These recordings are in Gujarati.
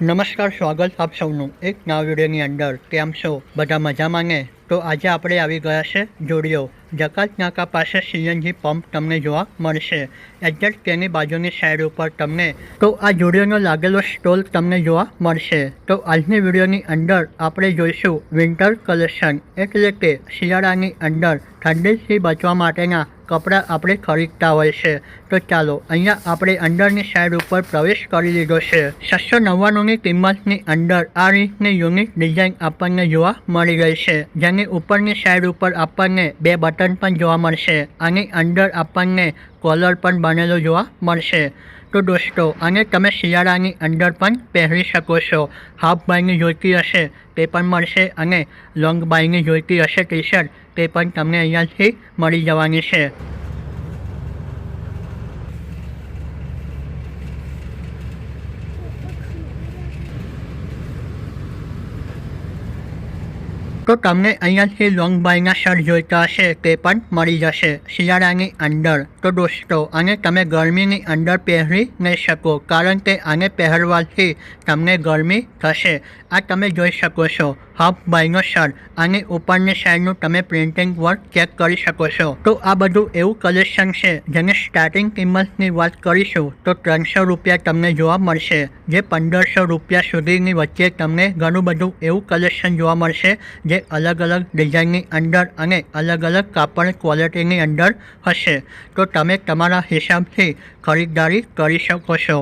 નમસ્કાર, સ્વાગત આપ સૌનું એક નવા વિડીયોની અંદર. કેમ છો બધા મજામાં ને? તો આજે આપણે આવી ગયા છે જોડિયો જકાત નાકા પાસે સીએનજી પંપ તમને જોવા મળશે. એક્ઝેક્ટ તેની બાજુની સાઈડ ઉપર તમને તો આ જોડિયોનો લાગેલો સ્ટોલ તમને જોવા મળશે. તો આજની વિડીયોની અંદર આપણે જોઈશું વિન્ટર કલેક્શન, એટલે કે શિયાળાની અંદર ઠંડીથી બચવા માટેના કપડાં આપણે ખરીદતા હોય છે. તો ચાલો અહીંયા આપણે અંદરની સાઈડ ઉપર પ્રવેશ કરી લીધો છે. 699ની કિંમતની અંદર આ રીતની યુનિક ડિઝાઇન આપણને જોવા મળી ગઈ છે, જેની ઉપરની સાઈડ ઉપર આપણને 2 બટન પણ જોવા મળશે. આની અંદર આપણને કોલર પણ બનેલો જોવા મળશે. તો દોસ્તો, આને તમે શિયાળાની અંદર પણ પહેરી શકો છો. હાફ બાયની જોઈતી હશે તે પણ મળશે અને લોંગ બાયની જોઈતી હશે ટી શર્ટ તે પણ તમને અહીંયાથી મળી જવાની છે. તો તમને અહીંયાથી લોંગ બાયના શર્ટ જોઈતા હશે તે પણ મળી જશે શિયાળાની અંદર. તો દોસ્તો, આને તમે ગરમીની અંદર પહેરી નહીં શકો, કારણ કે આને પહેરવાથી તમને ગરમી થશે. આ તમે જોઈ શકો છો હાફ બાયનો શર્ટ. આની ઉપરની સાઈડનું તમે પ્રિન્ટિંગ વર્ક ચેક કરી શકો છો. તો આ બધું એવું કલેક્શન છે જેની સ્ટાર્ટિંગ કિંમતની વાત કરીશું તો 300 રૂપિયા તમને જોવા મળશે, જે 1500 રૂપિયા સુધીની વચ્ચે તમને ઘણું બધું એવું કલેક્શન જોવા મળશે જે અલગ અલગ ડિઝાઇનની અંદર અને અલગ અલગ કાપડ ક્વોલિટીની અંદર હશે. તો તમે તમારા હિસાબથી ખરીદદારી કરી શકો છો.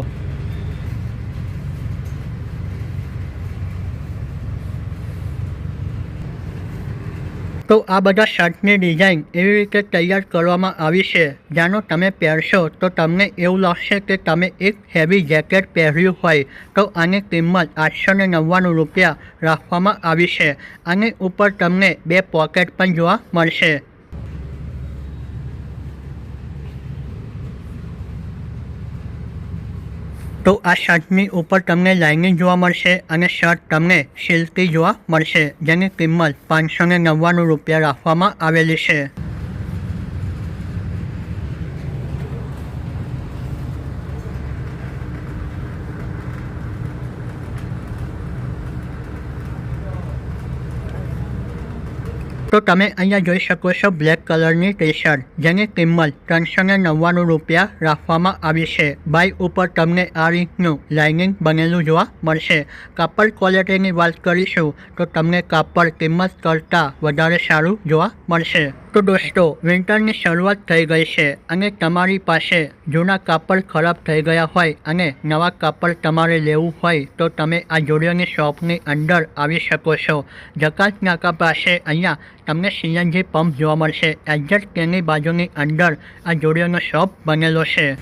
તો આ બધા શર્ટની ડિઝાઇન એવી રીતે તૈયાર કરવામાં આવી છે, જાણો તમે પહેરશો તો તમને એવું લાગશે કે તમે એક હેવી જેકેટ પહેર્યું હોય. તો આની કિંમત 899 રૂપિયા રાખવામાં આવી છે. આની ઉપર તમને 2 પોકેટ પણ જોવા મળશે. તો આ શર્ટની ઉપર તમને લાઇનિંગ જોવા મળશે અને શર્ટ તમને સિલ્કી જોવા મળશે, જેની કિંમત 599 રૂપિયા રાખવામાં આવેલી છે. તો તમે અહીંયા જોઈ શકો છો બ્લેક કલરની ટી શર્ટ, જેની કિંમત 399 રૂપિયા રાખવામાં આવી છે. બાય ઉપર તમને આ રીતનું લાઇનિંગ બનેલું જોવા મળશે. કાપડ ક્વોલિટીની વાત કરીશું તો તમને કાપડ કિંમત કરતાં વધારે સારું જોવા મળશે. તો દોસ્તો, વિન્ટરની શરૂઆત થઈ ગઈ છે અને તમારી પાસે જૂના કાપડ ખરાબ થઈ ગયા હોય અને નવા કાપડ તમારે લેવું હોય તો તમે આ જોડિયોની શોપની અંદર આવી શકો છો. જકાત નાકા પાસે અહીંયા તમને સીએનજી પંપ જોવા મળશે. એક્ઝેક્ટ તેની બાજુની અંદર આ જોડિયોનો શોપ બનેલો છે.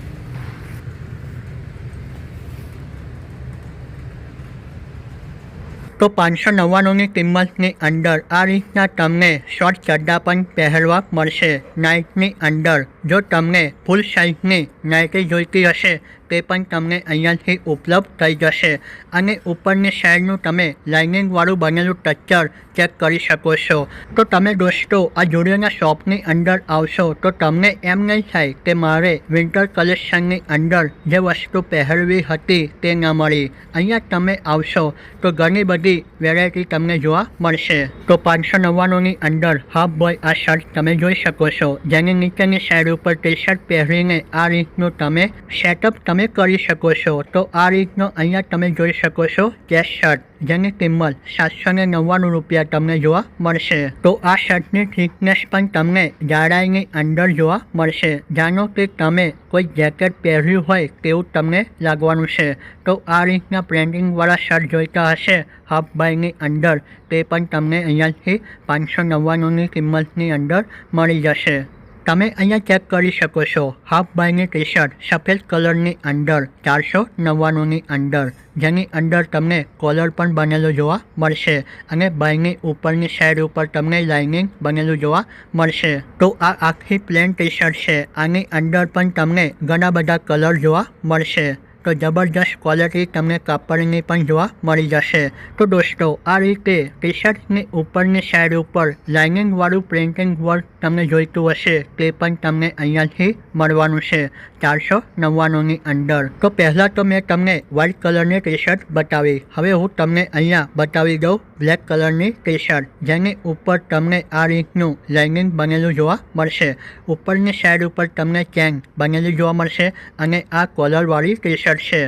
તો 599ની કિંમતની અંદર આ રીતના તમને શોર્ટ ચડ્ડા પણ પહેરવા મળશે નાઇટની અંદર. જો તમને ફૂલ સાઇઝની નાઇટી જોઈતી હશે તે પણ તમને અહીંયાથી ઉપલબ્ધ થઈ જશે. અને ઉપરની સાઈડનું તમે લાઇનિંગવાળું બનેલું ટેક્સચર ચેક કરી શકો છો. તો તમે દોસ્તો આ જોડિયોના શોપની અંદર આવશો તો તમને એમ નહીં થાય કે મારે વિન્ટર કલેક્શનની અંદર જે વસ્તુ પહેરવી હતી તે ન મળી. અહીંયા તમે આવશો તો ઘણી બધી વેરાયટી તમને જોવા મળશે. તો 599ની અંદર હાફ બોય આ શર્ટ તમે જોઈ શકો છો, જેની નીચેની સાઈડ ઉપર ટી શર્ટ પહેરીને આ રીતનું તમે સેટઅપ તમે કરી શકો છો. તો આ રીતનો અહીંયા તમે જોઈ શકો છો ચેસ્ટ શર્ટ, જેની કિંમત 799 રૂપિયા તમને જોવા મળશે. તો આ શર્ટની થિકનેસ પણ તમને જાડાઈની અંદર જોવા મળશે, જાણો કે તમે કોઈ જેકેટ પહેર્યું હોય તેવું તમને લાગવાનું છે. તો આ રીતના પ્રિન્ટિંગવાળા શર્ટ જોઈતા હશે હાફ બાયની અંદર તે પણ તમને અહીંયાથી 599ની કિંમતની અંદર મળી જશે. તમે અહીંયા ચેક કરી શકો છો હાફ બાયની ટી શર્ટ સફેદ કલરની અંદર 499ની અંદર, જેની અંદર તમને કોલર પણ બનેલું જોવા મળશે અને બાયની ઉપરની સાઈડ ઉપર તમને લાઇનિંગ બનેલું જોવા મળશે. તો આ આખી પ્લેન ટી શર્ટ છે. આની અંદર પણ તમને ઘણા બધા કલર જોવા મળશે. તો જબરજસ્ત ક્વોલિટી તમને કાપડની પણ જોવા મળી જશે। તો દોસ્તો આ રીતે ટી શર્ટની ઉપરની સાઈડ ઉપર લાઇનિંગવાળું પ્રિન્ટિંગ વર્ક તમને જોઈતું હશે તે પણ તમને અહીંયાથી મળવાનું છે 499ની અંદર। તો પહેલાં તો મેં તમને વ્હાઇટ કલરની ટી શર્ટ બતાવી, હવે હું તમને અહીંયા બતાવી દઉં બ્લેક કલરની ટી શર્ટ જેની ઉપર તમને આ રીતનું લાઇનિંગ બનેલું જોવા મળશે। ઉપરની સાઈડ ઉપર તમને ચેન બનેલી જોવા મળશે અને આ કોલરવાળી ટી શર્ટ છે।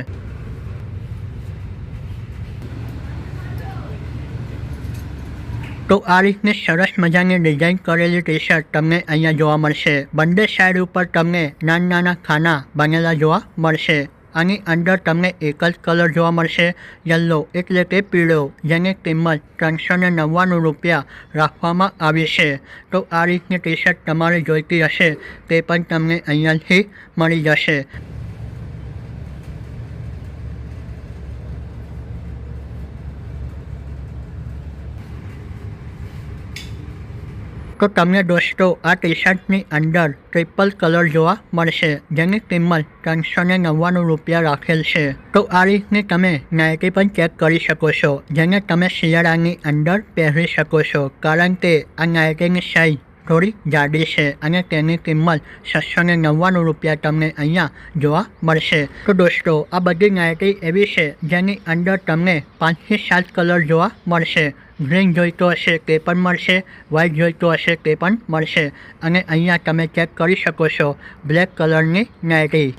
તો આ રીતની સરસ મજાની ડિઝાઇન કરેલી ટી શર્ટ તમને અહીંયા જોવા મળશે। બંને સાઈડ ઉપર તમને નાના નાના ખાના બનેલા જોવા મળશે। આની અંદર તમને એક જ કલર જોવા મળશે યલો એટલે કે પીળો, જેની કિંમત 399 રૂપિયા રાખવામાં આવી છે। તો આ રીતની ટી શર્ટ તમારે જોઈતી હશે તે પણ તમને અહીંયાથી મળી જશે। તો તમને દોસ્તો આ ટી શર્ટની અંદર ટ્રિપલ કલર જોવા મળશે જેની કિંમત 399 રૂપિયા રાખેલ છે। તો આ રીતની તમે નાઇટી પણ ચેક કરી શકો છો જેને તમે શિયાળાની અંદર પહેરી શકો છો કારણ કે આ નાઇટીની સાઇઝ થોડી જાડી છે અને તેની કિંમત 699 રૂપિયા તમને અહીંયા જોવા મળશે। તો દોસ્તો આ બધી નાઇટી એવી છે જેની અંદર તમને 5 થી 7 કલર જોવા મળશે। ગ્રીન જોઈતો હશે તે પણ મળશે, વ્હાઇટ જોઈતો હશે તે પણ મળશે અને અહીંયા તમે ચેક કરી શકો છો બ્લેક કલરની નાઇટી।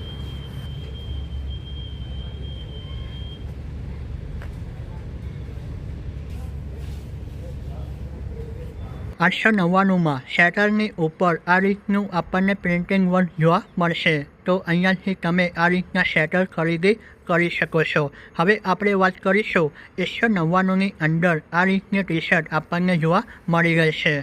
899માં શેટરની ઉપર આ રીતનું આપણને પ્રિન્ટિંગ વર્ક જોવા મળશે। તો અહીંયાથી તમે આ રીતના શેટર ખરીદી કરી શકો છો। હવે આપણે વાત કરીશું 199ની અંદર આ રીતની ટી શર્ટ આપણને જોવા મળી ગઈ છે।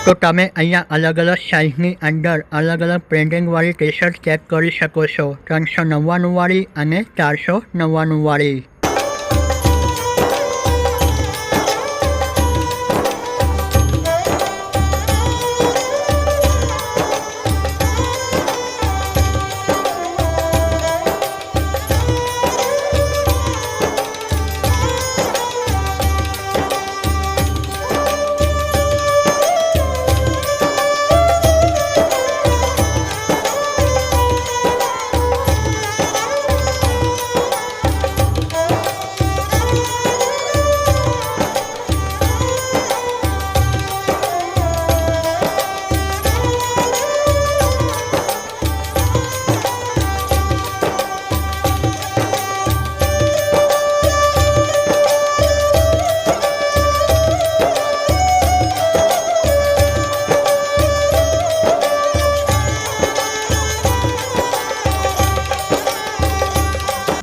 તો તમે અહીંયા અલગ અલગ સાઇઝની અંદર અલગ અલગ પ્રિન્ટિંગવાળી ટી શર્ટ ચેક કરી શકો છો 399 વાળી અને 499 વાળી।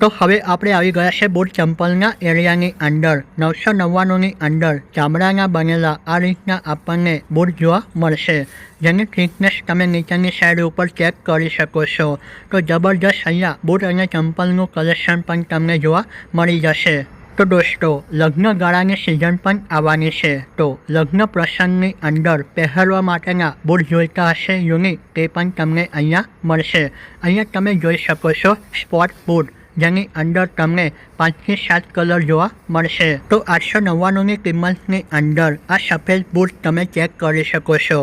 તો હવે આપણે આવી ગયા છે બૂટ ચંપલના એરિયાની અંદર 999ની અંદર ચામડાના બનેલા આ રીતના આપણને બૂટ જોવા મળશે જેની થિકનેસ તમે નીચેની સાઈડ ઉપર ચેક કરી શકો છો। તો જબરજસ્ત અહીંયા બૂટ અને ચંપલનું કલેક્શન પણ તમને જોવા મળી જશે। તો દોસ્તો લગ્ન ગાળાની સિઝન પણ આવવાની છે, તો લગ્ન પ્રસંગની અંદર પહેરવા માટેના બૂટ જોઈતા હશે યુનિક, તે પણ તમને અહીંયા મળશે. અહીંયા તમે જોઈ શકો છો સ્પોર્ટ બૂટ, જેની અંદર તમને 5 થી 7 કલર જોવા મળશે. તો 899ની કિંમતની અંદર આ સફેદ બૂટ તમે ચેક કરી શકો છો.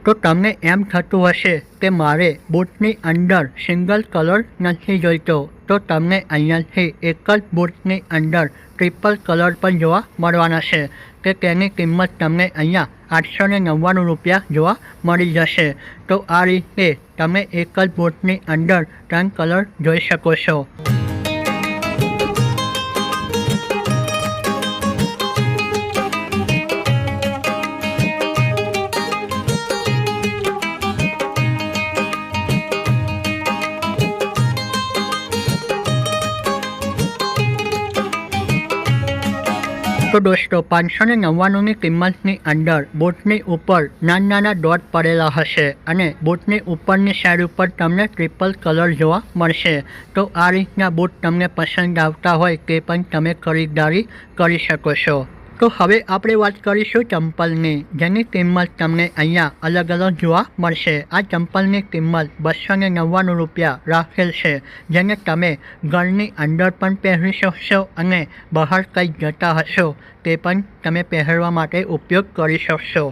તો તમને એમ થતું હશે કે મારે બૂટની અંદર સિંગલ કલર નથી જોઈતો, તો તમને અહીંયાથી એક જ બૂટની અંદર ટ્રિપલ કલર પણ જોવા મળવાના છે, કે તેની કિંમત તમને અહીંયા 899 રૂપિયા જોવા મળી જશે. તો આ રીતે તમે એક જ બૂટની અંદર 3 કલર જોઈ શકો છો. તો દોસ્તો 599ની કિંમતની અંદર બૂટની ઉપર નાના ડોટ પડેલા હશે અને બૂટની ઉપરની સાઈડ ઉપર તમને ટ્રિપલ કલર જોવા મળશે. તો આ રીતના બૂટ તમને પસંદ આવતા હોય તે પણ તમે ખરીદારી કરી શકો છો. તો હવે આપણે વાત કરીશું ચંપલની, જેની કિંમત તમને અહીંયા અલગ અલગ જોવા મળશે. આ ચંપલની કિંમત 299 રૂપિયા રાખેલ છે, જેને તમે ઘરની અંદર પણ પહેરી શકશો અને બહાર કંઈક જતા હશો તે પણ તમે પહેરવા માટે ઉપયોગ કરી શકશો.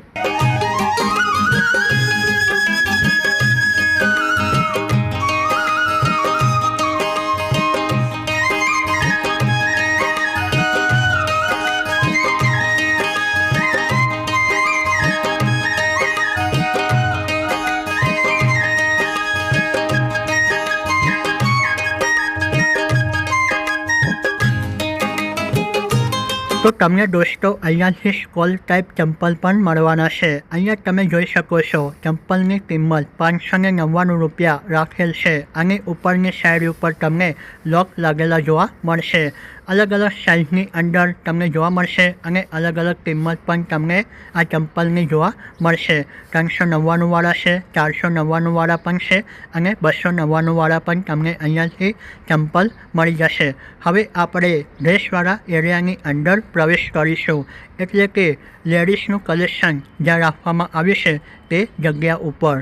તો તમને દોસ્તો અહીંયાથી સ્કોલ ટાઈપ ચંપલ પણ મળવાના છે. અહીંયા તમે જોઈ શકો છો ચંપલની કિંમત 599 રૂપિયા રાખેલ છે. આની ઉપરની સાઈડ ઉપર તમને લોક લાગેલા જોવા મળશે. અલગ અલગ સાઇઝની અંદર તમને જોવા મળશે અને અલગ અલગ કિંમત પણ તમને આ ચંપલની જોવા મળશે. 399 વાળા છે, 499 વાળા પણ છે અને 299 વાળા પણ તમને અહીંયાથી ચંપલ મળી જશે. હવે આપણે ડ્રેસવાળા એરિયાની અંદર પ્રવેશ કરીશું, એટલે કે લેડીઝનું કલેક્શન જ્યાં રાખવામાં આવ્યું છે તે જગ્યા ઉપર.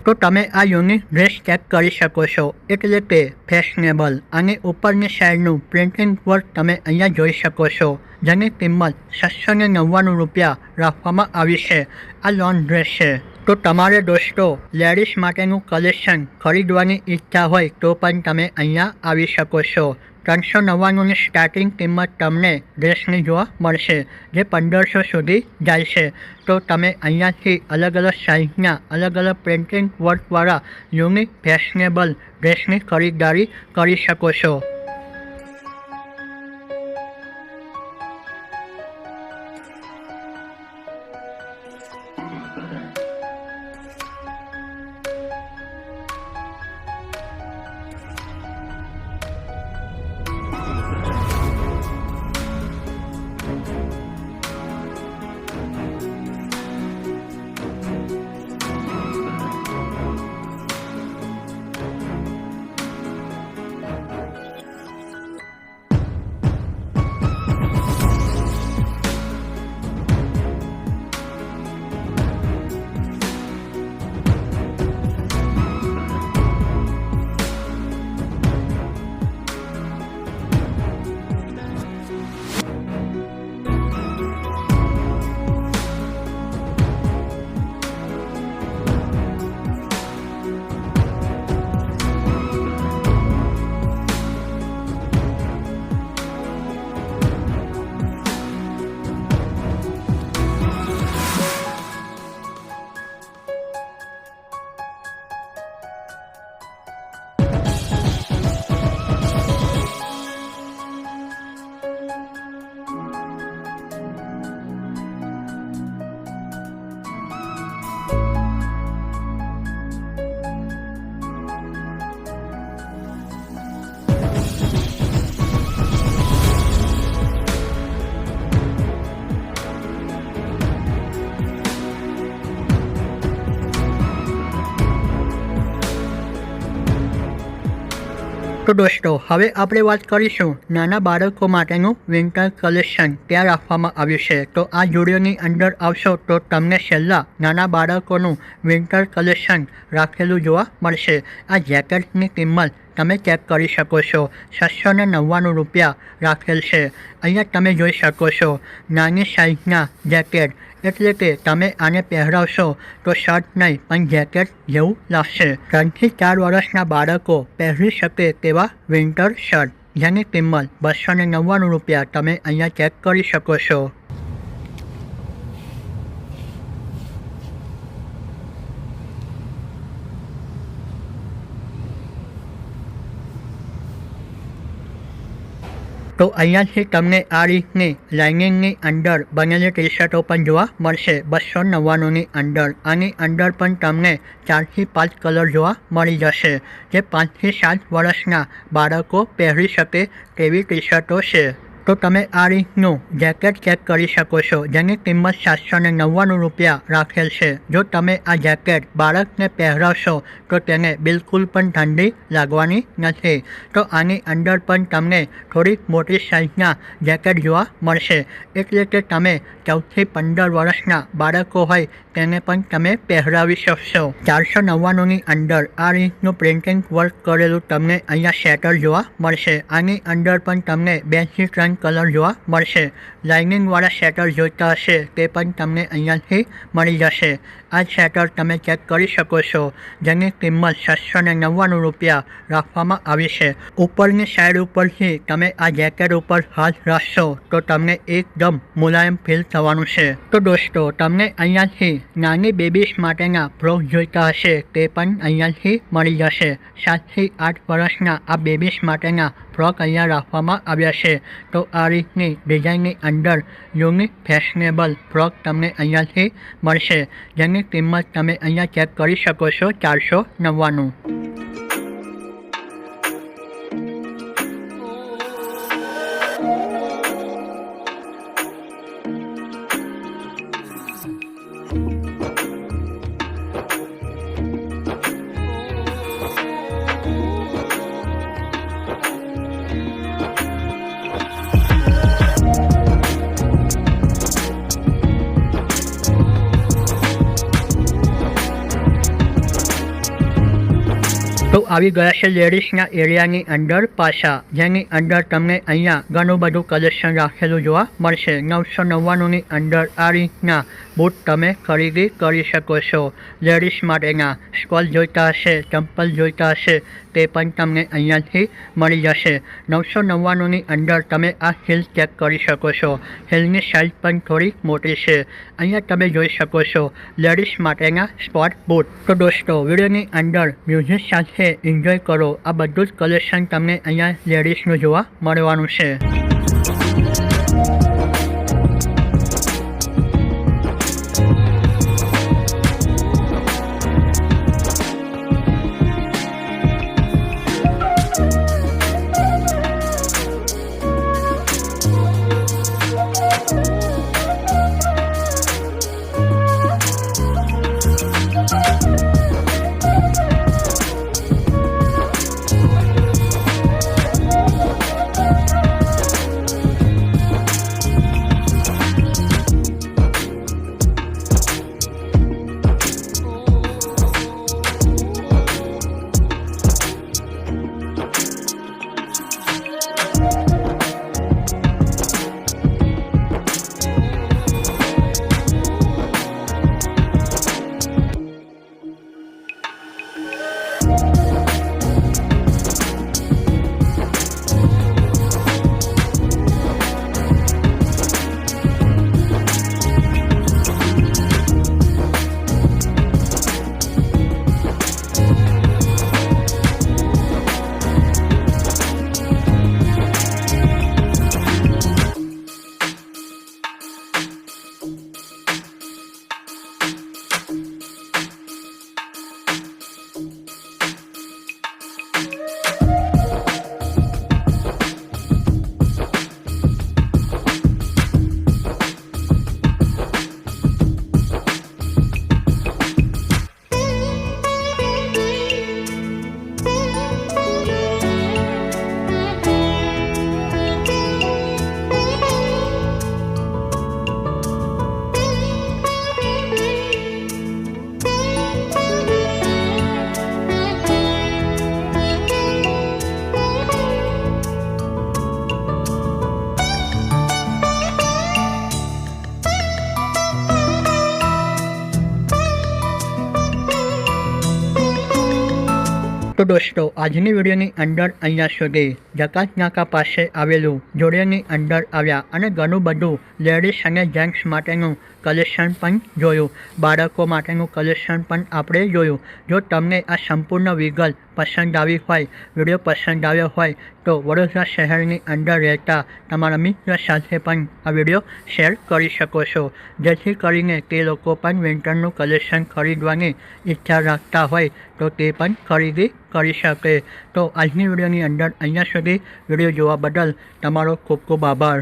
તો તમે આ યુનિક ડ્રેસ ચેક કરી શકો છો, એટલે કે ફેશનેબલ. આની ઉપરની સાઈડનું પ્રિન્ટિંગ વર્ક તમે અહીંયા જોઈ શકો છો, જેની કિંમત 799 રૂપિયા રાખવામાં આવી છે. આ લોન ડ્રેસ છે. તો તમારે દોસ્તો લેડીઝ માટેનું કલેક્શન ખરીદવાની ઈચ્છા હોય તો પણ તમે અહીંયા આવી શકો છો. 399ની સ્ટાર્ટિંગ કિંમત તમને ડ્રેસની જોવા મળશે, જે 1500 સુધી જાય છે. તો તમે અહીંયાથી અલગ અલગ સાઇઝના અલગ અલગ પ્રિન્ટિંગ વર્કવાળા યુનિક ફેશનેબલ ડ્રેસની ખરીદારી કરી શકો છો. તો દોસ્તો હવે આપણે વાત કરીશું નાના બાળકો માટેનું વિન્ટર કલેક્શન ત્યાં રાખવામાં આવ્યું છે. તો આ વિડીયોની અંદર આવશો તો તમને છેલ્લા નાના બાળકોનું વિન્ટર કલેક્શન રાખેલું જોવા મળશે. આ જેકેટની કિંમત તમે ચેક કરી શકો છો. 699 રૂપિયા રાખેલ છે. અહીંયા તમે જોઈ શકો છો નાની સાઇઝના જેકેટ, એટલે કે તમે આને પહેરાવશો તો શર્ટ નહીં પણ જેકેટ જેવું લાગશે. 3 થી 4 વર્ષના બાળકો પહેરી શકે તેવા વિન્ટર શર્ટ જેની કિંમત 299 રૂપિયા તમે અહીંયા ચેક કરી શકો છો. તો અહીંયાથી તમને આ રીતની લાઇનિંગની અંદર બનેલી ટી શર્ટો પણ જોવા મળશે 299ની અંદર. આની અંદર પણ તમને 4 થી 5 કલર જોવા મળી જશે જે 5 થી 7 વર્ષના બાળકો પહેરી શકે તેવી ટી શર્ટો છે. તો તમે આ રીતનું જેકેટ ચેક કરી શકો છો જેની કિંમત 799 રૂપિયા રાખેલ છે. જો તમે આ જેકેટ બાળકને પહેરાવશો તો તેને બિલકુલ પણ ઠંડી લાગવાની નથી. તો આની અંદર પણ તમને થોડી મોટી સાઇઝના જેકેટ જોવા મળશે, એટલે કે તમે 14 થી 15 વર્ષના બાળકો હોય તેને પણ તમે પહેરાવી શકશો. 499ની અંદર આ રીતનું પ્રિન્ટિંગ વર્ક કરેલું તમને અહીંયા સ્વેટર જોવા મળશે. આની અંદર પણ તમને 2 થી 3 કલર જોવા મળશે. લાઇનિંગવાળા સ્વેટર જોઈતા હશે તે પણ તમને અહીંયાથી મળી જશે. આ સ્વેટર તમે ચેક કરી શકો છો જેની કિંમત 799 રૂપિયા રાખવામાં આવી છે. ઉપરની સાઈડ ઉપરથી તમે આ જેકેટ ઉપર હાથ રાખશો તો તમને એકદમ મુલાયમ ફીલ થવાનું છે. તો દોસ્તો તમને અહીંયાથી નાની બેબીઝ માટેના ફ્રોક જોઈતા હશે તે પણ અહીંયાથી મળી જશે. 7 થી 8 વર્ષના આ બેબીઝ માટેના ફ્રોક અહીંયા રાખવામાં આવ્યા છે. તો આ રીતની ડિઝાઇનની અંદર યુનિક ફેશનેબલ ફ્રોક તમને અહીંયાથી મળશે જેની કિંમત તમે અહીંયા ચેક કરી શકો છો 499. તો આવી ગયા છે લેડીઝના એરિયાની અંદર પાછા, જેની અંદર તમને અહીંયા ઘણું બધું કલેક્શન રાખેલું જોવા મળશે. 999ની અંદર આ રીતના બૂટ તમે ખરીદી કરી શકો છો. લેડીઝ માટેના સ્કોલ જોઈતા હશે, ચંપલ જોઈતા હશે તે પણ તમને અહીંયાથી મળી જશે. 999ની અંદર તમે આ હીલ ચેક કરી શકો છો. હીલની સાઇઝ પણ થોડી મોટી છે. અહીંયા તમે જોઈ શકો છો લેડીઝ માટેના સ્પોર્ટ બૂટ. તો દોસ્તો વિડીયોની અંદર મ્યુઝિક સાથે એન્જોય કરો. આ બધું જ કલેક્શન તમને અહીંયા લેડીઝનું જોવા મળવાનું છે. તો દોસ્તો આજની વિડીયોની અંદર અહીંયા સુધી જકાત નાકા પાસે આવેલું જોડિયાની અંદર આવ્યા અને ઘણું બધું લેડીઝ અને જેન્ટ્સ માટેનું કલેક્શન પણ જોયું, બાળકો માટેનું કલેક્શન પણ આપણે જોયું. જો તમને આ સંપૂર્ણ વિગત પસંદ આવી હોય, વિડીયો પસંદ આવ્યો હોય તો વડોદરા શહેરની અંદર રહેતા તમારા મિત્ર સાથે પણ આ વિડીયો શેર કરી શકો છો, જેથી કરીને તે લોકો પણ વિન્ટરનું કલેક્શન ખરીદવાની ઈચ્છા રાખતા હોય તો તે પણ ખરીદી કરી શકે. તો આજની વિડીયોની અંદર અહીંયા સુધી વિડીયો જોવા બદલ તમારો ખૂબ ખૂબ આભાર.